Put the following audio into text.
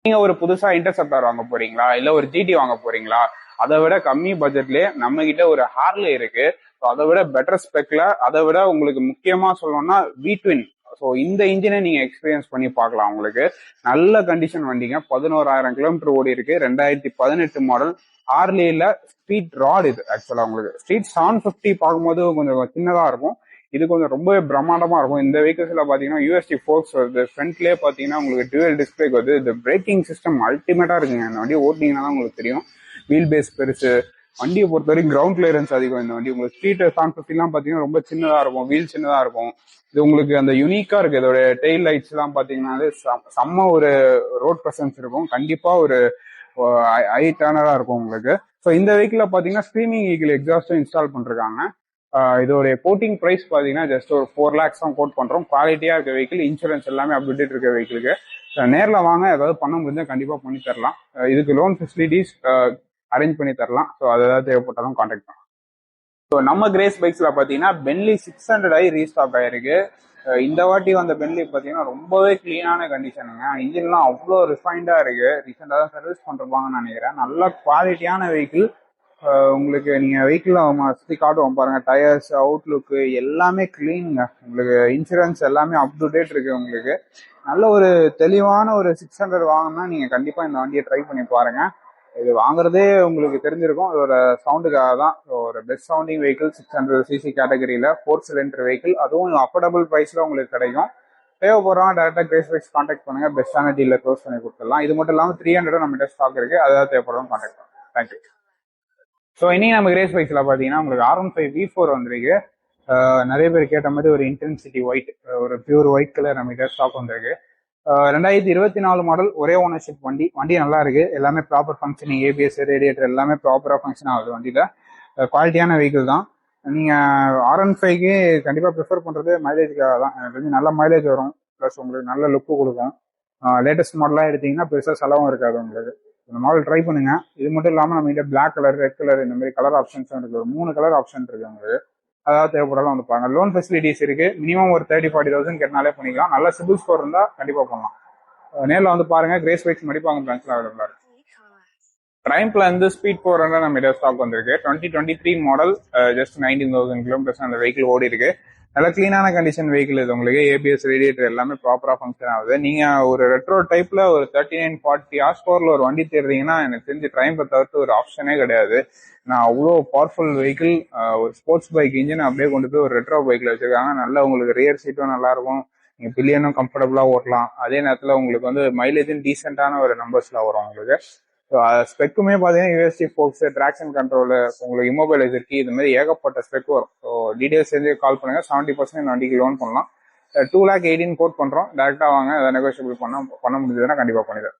நீங்க ஒரு புதுசா இன்டர்செப்டார் வாங்க போறீங்களா, இல்ல ஒரு ஜிடி வாங்க போறீங்களா, அதை விட கம்மி பட்ஜெட்லயே நம்ம கிட்ட ஒரு ஹார்லே இருக்கு. அதை விட பெட்டர் ஸ்பெக்ல, அதை விட உங்களுக்கு முக்கியமா சொல்லணும்னா V-twin. ஸோ இந்த இன்ஜினை நீங்க எக்ஸ்பீரியன்ஸ் பண்ணி பார்க்கலாம். உங்களுக்கு நல்ல கண்டிஷன் வண்டிங்க. 11,000 கிலோமீட்டர் ஓடி இருக்கு. 2018 மாடல் ஹார்லேல ஸ்ட்ரீட் ராட். இது ஆக்சுவலா உங்களுக்கு ஸ்ட்ரீட் 750 பார்க்கும்போது கொஞ்சம் சின்னதா இருக்கும். இது கொஞ்சம் ரொம்பவே பிரம்மாண்டமா இருக்கும். இந்த வெஹிக்கிள்ஸ்ல பாத்தீங்கன்னா யூஎஸ்டி ஃபோர்க்ஸ் வருது. ஃப்ரண்ட்லயே பாத்தீங்கன்னா உங்களுக்கு டுவல் டிஸ்பிளே வருது. இந்த பிரேக்கிங் சிஸ்டம் அல்டிமேட்டா இருக்குங்க. இந்த வண்டி ஓட்டிங்கன்னா தான் உங்களுக்கு தெரியும். வீல் பேஸ் பெருசு. வண்டியை பொறுத்த வரைக்கும் கிரவுண்ட் கிளியரன்ஸ் அதிகம். இந்த வண்டி உங்களுக்கு ஸ்ட்ரீட் 750 பாத்தீங்கன்னா ரொம்ப சின்னதா இருக்கும். வீல் சின்னதா இருக்கும். இது உங்களுக்கு அந்த யூனிக்கா இருக்கு. இதோட டெயில் லைட்ஸ் எல்லாம் பாத்தீங்கன்னா செம்ம ஒரு ரோட் பிரசன்ஸ் இருக்கும். கண்டிப்பா ஒரு ஐ டர்னரா இருக்கும் உங்களுக்கு. ஸோ இந்த வெஹிக்கிள் பாத்தீங்கன்னா ஸ்கிரீமிங் வெஹிக்கிள் எக்ஸாஸ்டும் இன்ஸ்டால் பண்ணிருக்காங்க. இதோடைய கோட்டிங் பிரைஸ் பாத்தீங்கன்னா ஜஸ்ட் ஒரு 4 lakhs தான் கோட் பண்றோம். குவாலிட்டியா இருக்க வெஹிக்கிள், இன்சூரன்ஸ் எல்லாமே அப்டேட் இருக்க வெஹிக்கிளுக்கு நேரில் வாங்க. ஏதாவது பண்ண முடிஞ்சா கண்டிப்பா பண்ணி தரலாம். இதுக்கு லோன் ஃபெசிலிட்டிஸ் அரேஞ்ச் பண்ணி தரலாம். ஸோ அது ஏதாவது தேவைப்பட்டாலும் கான்டாக்ட் பண்ணலாம். ஸோ நம்ம கிரேஸ் பைக்ஸ்ல பாத்தீங்கன்னா பென்லி 600i ரீஸ்டாக் ஆயிருக்கு. இந்த வாட்டி வந்த பென்லி பாத்தீங்கன்னா ரொம்பவே கிளீனான கண்டிஷனுங்க. இன்ஜின்லாம் அவ்வளோ ரிஃபைண்டா இருக்கு. ரீசெண்டா தான் சர்வீஸ் பண்றாங்கன்னு நினைக்கிறேன். நல்ல குவாலிட்டியான வெஹிக்கிள். உங்களுக்கு நீங்க வெஹிக்கிள் சுத்தி காட்டுவோம் பாருங்க. டயர்ஸ், அவுட்லுக்கு எல்லாமே கிளீனுங்க. உங்களுக்கு இன்சூரன்ஸ் எல்லாமே அப் டு டேட் இருக்கு. உங்களுக்கு நல்ல ஒரு தெளிவான ஒரு 600 வாங்கினா நீங்க கண்டிப்பா இந்த வண்டியை ட்ரை பண்ணி பாருங்க. இது வாங்குறதே உங்களுக்கு தெரிஞ்சிருக்கும். இதோட சவுண்டுக்காக தான். ஒரு பெஸ்ட் சவுண்டிங் வெஹிக்கிள் 600cc கேட்டகரியில 4 cylinder வெஹிக்கிள். அதுவும் அஃபோர்டபுள் பிரைஸ்ல உங்களுக்கு கிடைக்கும். தேவைப்படுறோம் டேரக்டா கிரேஸ் பைக்ஸ் கான்டாக்ட் பண்ணுங்க. பெஸ்டான டீல்ல க்ளோஸ் பண்ணி கொடுத்துடலாம். இது மட்டும் இல்லாமல் 300 நம்ம ஸ்டாக் இருக்கு. அதாவது தேவைப்படுறோம் கான்டாக்ட் பண்ணுங்க. தேங்க்யூ. ஸோ இன்னைக்கு நம்ம கிரேஸ் பைக்ஸ்ல பாத்தீங்கன்னா உங்களுக்கு R15 V4 வந்திருக்கு. நிறைய பேர் கேட்ட மாதிரி ஒரு இன்டென்சிட்டி ஒயிட், ஒரு பியூர் ஒயிட் கலர் நம்ம கிட்ட ஸ்டாக் வந்திருக்கு. 2024 மாடல், ஒரே ஓனர்ஷிப் வண்டி. வண்டி நல்லா இருக்கு. எல்லாமே ப்ராப்பர் ஃபங்க்ஷனிங், ஏபிஎஸ், ரேடியேட்டர் எல்லாமே ப்ராப்பரா ஃபங்க்ஷன் ஆகுது வண்டியில. குவாலிட்டியான வெஹிக்கிள் தான். நீங்க R15க்கு கண்டிப்பா ப்ரிஃபர் பண்றது மைலேஜுக்காக தான். எனக்கு தெரிஞ்சு நல்ல மைலேஜ் வரும். ப்ளஸ் உங்களுக்கு நல்ல லுக்கு கொடுக்கும். லேட்டஸ்ட் மாடலாக எடுத்தீங்கன்னா பெருசாக செலவும் இருக்காது உங்களுக்கு. இந்த மாடல் ட்ரை பண்ணுங்க. இது மட்டும் இல்லாமல் நம்ம கிட்ட பிளாக் கலர், ரெட் கலர் இந்த மாதிரி கலர் ஆப்ஷன்ஸும் இருக்கு. ஒரு 3 கலர் ஆப்ஷன் இருக்கு உங்களுக்கு. அதாவது தேவைப்படலாம் வந்து பாருங்க. லோன் ஃபெசிலிட்டிஸ் இருக்கு. மினிமம் ஒரு 30-40,000 கேட்டாலே பண்ணிக்கலாம். நல்ல சிபில் ஸ்கோர் இருந்தா கண்டிப்பா பண்ணலாம். நேரில் வந்து பாருங்க. கிரேஸ் பைக்ஸ் மடிப்பாங்க பிரான்ச்ல அவைலபிளா இருக்கு. ட்ரைம்ப்ல இருந்து ஸ்பீட் 400 நம்ம கிட்ட ஸ்டாக் வந்திருக்கு. 2023 மாடல், ஜஸ்ட் 19,000 கிலோமீட்டர்ஸ் அந்த வெஹிக்கிள் ஓடி இருக்கு. நல்ல கிளீனான கண்டிஷன் வெஹிக்கிள் இது. உங்களுக்கு ஏபிஎஸ், ரேடியேட்டர் எல்லாமே ப்ராப்பரா ஃபங்க்ஷன் ஆகுது. நீங்க ஒரு ரெட்ரோ டைப்ல ஒரு 39-40 ஹார்ஸ் பவர்ல ஒரு வண்டி தேடுறீங்கன்னா எனக்கு தெரிஞ்சு ட்ரைம்பை தவிர்த்து ஒரு ஆப்ஷனே கிடையாது. நான் அவ்வளோ பவர்ஃபுல் வெஹிக்கிள். ஒரு ஸ்போர்ட்ஸ் பைக் இன்ஜின் அப்படியே கொண்டு போய் ஒரு ரெட்ரோ பைக்ல வச்சிருக்காங்க. நல்லா உங்களுக்கு ரியர் சீட்டும் நல்லா இருக்கும். நீங்க பில்லியனும் கம்ஃபர்டபுளா ஓட்டலாம். அதே நேரத்தில் உங்களுக்கு வந்து மைலேஜும் டீசென்டான ஒரு நம்பர்ஸ்ல வரும் உங்களுக்கு. ஸ்பெக்குமே பாத்தீங்கன்னா யூஎஸ்டி ஃபோர்க்ஸ், ட்ராக்ஷன் கண்ட்ரோல், உங்களுக்கு இமோபிலைசர் கீ, இது மாதிரி ஏகப்பட்ட ஸ்பெக் வரும். ஸோ டீடைல்ஸ் சேர்ந்து கால் பண்ணுங்க. 70% வண்டிக்கு லோன் பண்ணலாம். 2,18,000 கோட் பண்றோம். டேரக்டா வாங்க. அதை நெகோஷியபிள் பண்ண முடிஞ்சதுன்னா கண்டிப்பா பண்ணிடுறேன்.